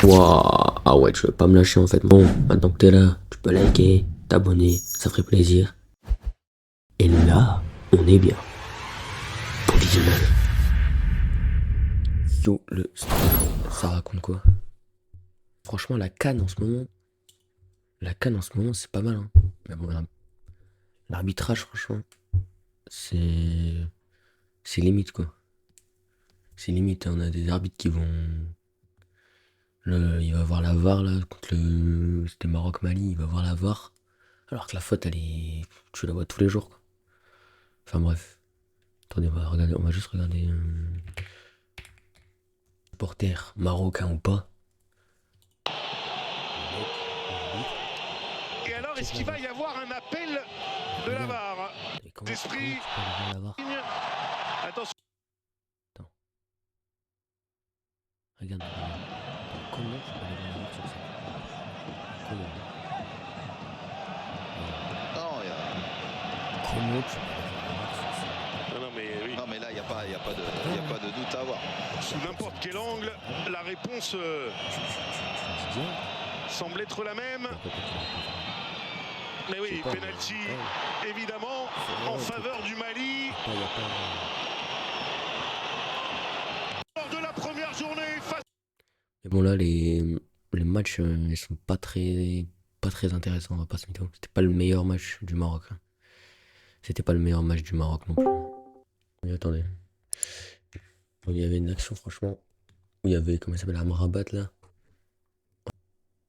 Waouh, ah ouais, tu veux pas me lâcher en fait. Bon, maintenant que t'es là, tu peux liker, t'abonner, ça ferait plaisir. Et là, on est bien. Bon visionnage. Yo, ça raconte quoi? Franchement, la canne en ce moment, c'est pas mal, hein. Mais bon, l'arbitrage, franchement, c'est, c'est limite quoi. C'est limite, hein. On a des arbitres qui vont, il va voir la VAR là contre c'était Maroc-Mali, il va voir la VAR, alors que la faute, tu la vois tous les jours, quoi. Enfin bref. Attendez, on va juste regarder porter marocain ou pas. Et alors, est-ce qu'il va y avoir un appel de la VAR d'esprit? Attention. Attends. Regarde. Comment tu peux aller voir la VAR sur ça? Comment? Comment tu peux aller voir la VAR sur ça? Non, mais oui. Non mais là il n'y a pas de doute à avoir. Sous n'importe quel angle, la réponse semble être la même. Mais oui, penalty évidemment en faveur du Mali. Lors de la première journée face. Mais bon là les matchs ils sont pas très intéressants, on va pas se mytho. C'était pas le meilleur match du Maroc, hein. C'était pas le meilleur match du Maroc non plus. Mais attendez. Il y avait une action franchement où il y avait, comment ça s'appelle, Amrabat là.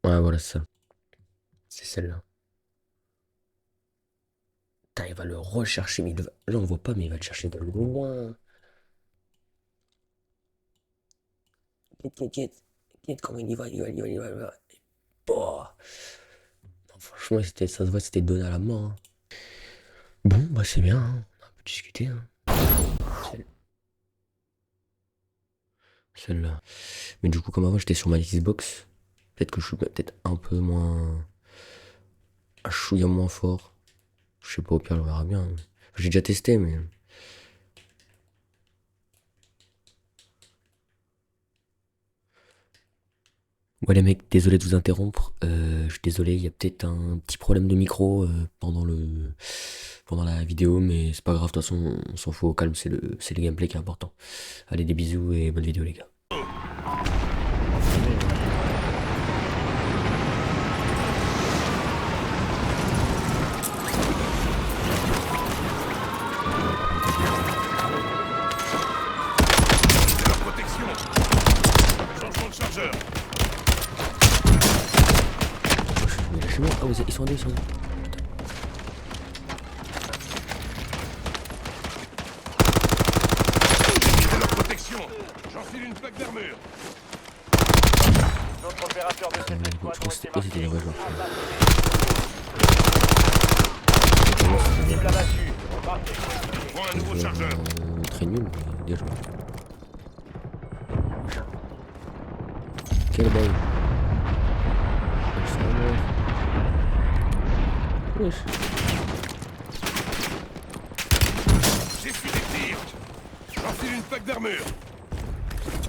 Ouais voilà, c'est ça. C'est celle-là. Putain, il va le rechercher, mais là on voit pas, mais il va le chercher de loin. Quête, comment il y va, il va. Bah. Non, franchement, ça se voit, c'était donné à la mort, hein. Bon, bah c'est bien, hein. On a un peu discuté, hein. Celle-là. Mais du coup, comme avant, j'étais sur ma Xbox. Peut-être que je suis peut-être un peu moins. Un chouïa moins fort. Je sais pas, au pire, on verra bien. J'ai déjà testé, mais. Ouais les mecs, désolé de vous interrompre. Je suis désolé, il y a peut-être un petit problème de micro pendant la vidéo, mais c'est pas grave, de toute façon, on s'en fout au calme, c'est le gameplay qui est important. Allez, des bisous et bonne vidéo les gars. Leur protection. Changement de chargeur. Mais lâchez-moi. Ah, ils sont en deux, ils sont en deux. De leur protection. J'enfile une plaque d'armure. D'autres opérateurs de cette Je escouade crois ont que été c'était des vrais joueurs. Cible abattue. Remarquez. Prends un nouveau chargeur. Très nul, mais bien joué. Quelle balle. Wesh. J'essuie des tirs. J'enfile une plaque d'armure.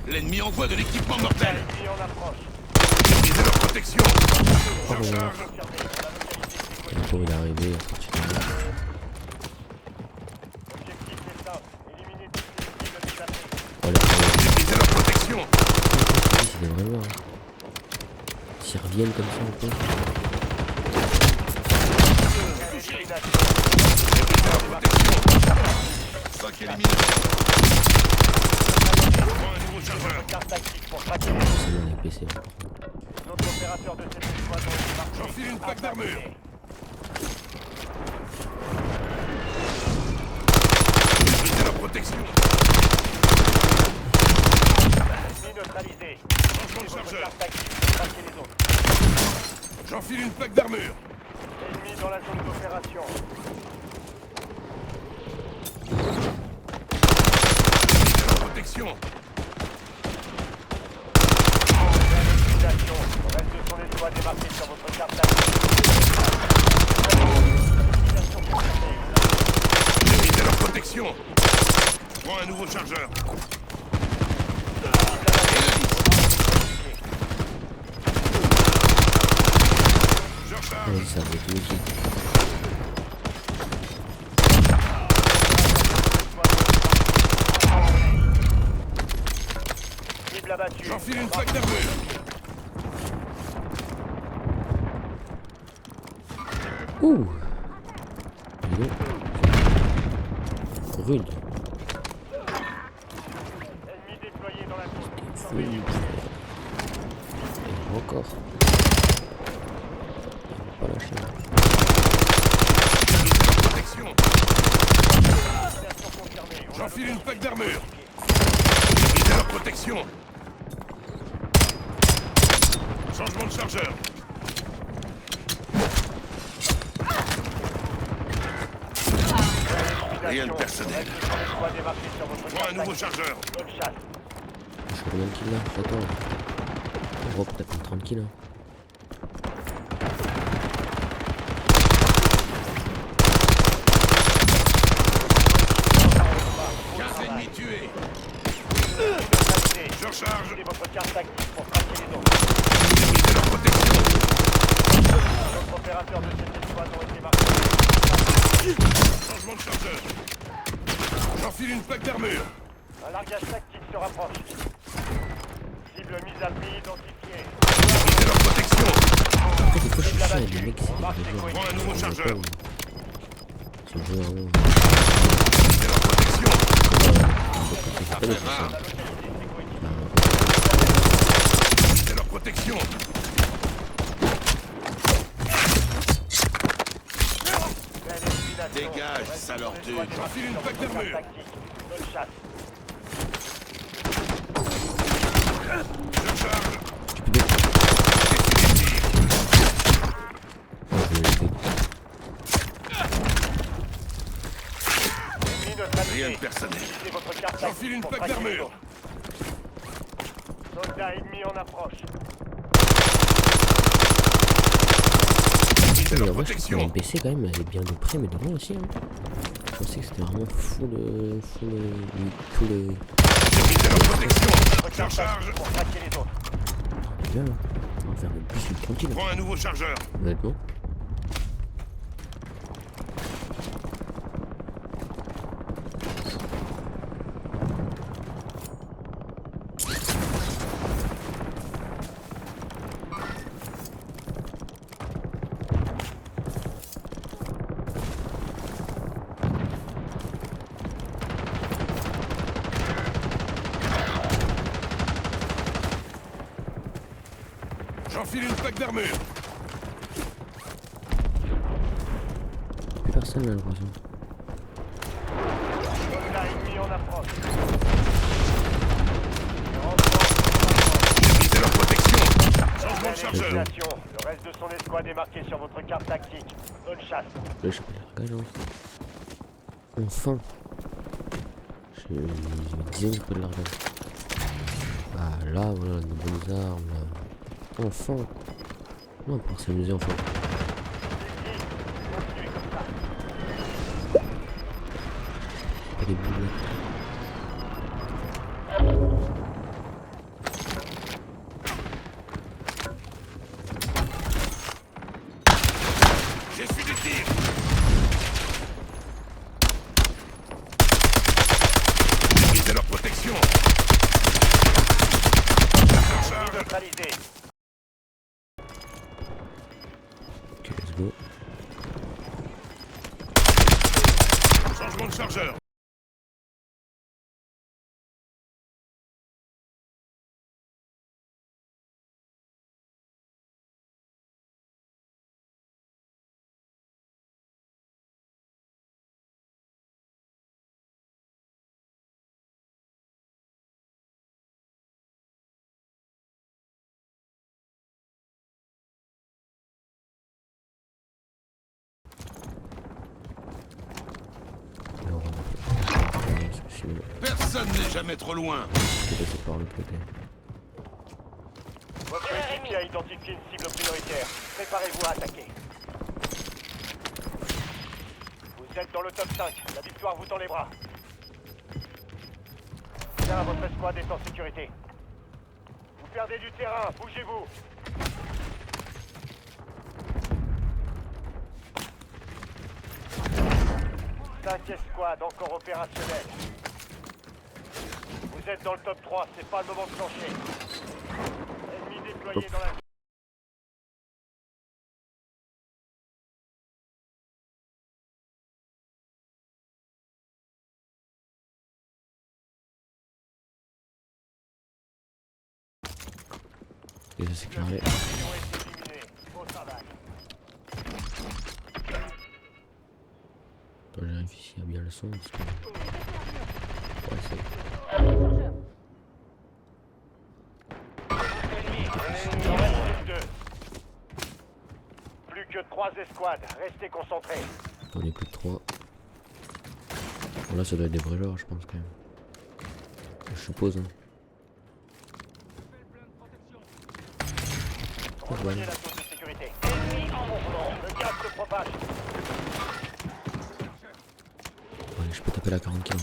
L'ennemi envoie de l'équipement mortel. Ennemi en approche. Brisez leur protection. Au revoir. Observez la localité Le tour il est arrivé. Objectif est simple. Éliminez toutes les cibles des Afriques. Voilà. Brisez leur protection. C'est des vrais joueurs, hein. S'ils reviennent comme ça un peu. Brisez leur protection. 5 éliminés. Prends un nouveau chargeur. Carte tactique pour traquer les C'est bien avec PC. autres opérateurs de cette escouade ont été marqués. J'enfile une plaque d'armure. Brisez leur protection. Ennemi neutralisé. Changement de chargeur. Carte tactique pour traquer les autres. J'enfile une plaque d'armure. Ennemi dans la zone d'opération. Brisez leur protection. Utilisation. Reste sur l'escouade démarquée sur votre carte tactique. Utilisation confirmée. Brisez leur protection. Prends un nouveau chargeur. Vas-y, ça va être logique. Cible abattue. J'enfile une plaque d'armure. Ouh. Dis donc. Rude. Ennemi déployé dans la zone. Fou. Et encore. Pas lâché. Protection. Action confirmée. On a J'enfile une plaque d'armure. Évitez leur protection. Changement de chargeur. Rien de personnel. Prends un nouveau chargeur. Bonne chasse. Je suis combien de kills là? Attends. Europe, t'as plus de 30 kills là. Ennemis tués. Je recharge. Utilisez votre carte tactique pour traquer les autres. Évitez leur protection. D'autres opérateurs de cette escouade ont été marqués. Changement de chargeur. J'enfile une plaque d'armure. Un largage tactique se rapproche. Cible mise à prix identifiée. Évitez leur protection. Après, des fois, je suis chiant avec les mecs, c'est des Prends un nouveau chargeur. C'est un jeu vraiment. Évitez leur protection. Ça fait rare. ça. Évitez leur protection. Dégage, salope de... J'enfile une plaque d'armure. Bonne chasse. Je charge. Tu peux bien. Oh, je vais l'aider. Ennemi neutralisé. Rien de personnel. Utilisez votre carte J'enfile tactique une pour plaque traquer les d'armure. autres. Soldat ennemi en approche. Évitez Mais leur la vache, protection. mon PC quand même, elle est bien de près, mais de loin aussi. Hein. Je pensais que c'était vraiment full. Tout le. Évitez leur protection. Votre Je carte recharge. tactique pour traquer les autres. Bien là. On va faire le plus tranquille. Prends un nouveau chargeur. Honnêtement. J'enfile une plaque d'armure. Plus personne là, l'impression. Soldat ennemi en approche. Évitez leur protection. Changement de chargeur. Réalisation. Le reste de son escouade est marqué sur votre carte tactique. Bonne chasse. Là, je peux les regarder. Enfin. J'ai une dizaine de l'argent. Ah là, voilà, de bonnes armes. Là. Enfin. Non, pour s'amuser enfin. Continuez comme ça. Pas des boules. J'ai su des tirs. Évitez leur protection. Je charge. Neutralisé. Ok, let's go. Changement de chargeur. Personne n'est jamais trop loin. Je vais passer par l'autre côté. Votre équipier a identifié une cible prioritaire. Préparez-vous à attaquer. Vous êtes dans le top 5. La victoire vous tend les bras. Bien, votre escouade est en sécurité. Vous perdez du terrain. Bougez-vous. 5e squad encore opérationnel. Vous êtes dans le top 3, c'est pas le moment de plancher. Ennemi déployé dans la... Et ça c'est carré. Mission est éliminée. Beau travail. Attends, je vérifie s'il y a bien le son. Parce que... Ouais, c'est... Il en reste 2. Plus que 3 escouades, restez concentrés. On est plus de 3. Bon, là ça doit être des vrais joueurs je pense quand même. Je suppose hein. Rejoignez la zone de sécurité. Ennemi en mouvement. Le gaz se propage. Allez, je peux taper la 40 kills.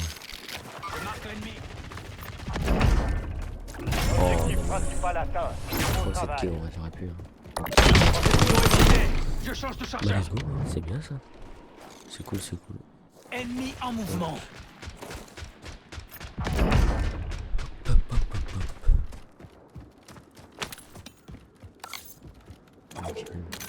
Objectif principal atteint. Bon 37 travail. kills, ouais, j'aurais pu. Hein. Je change de Bah, chargeur. let's go, c'est bien ça. C'est cool, c'est cool. Ennemi en mouvement. Nickel.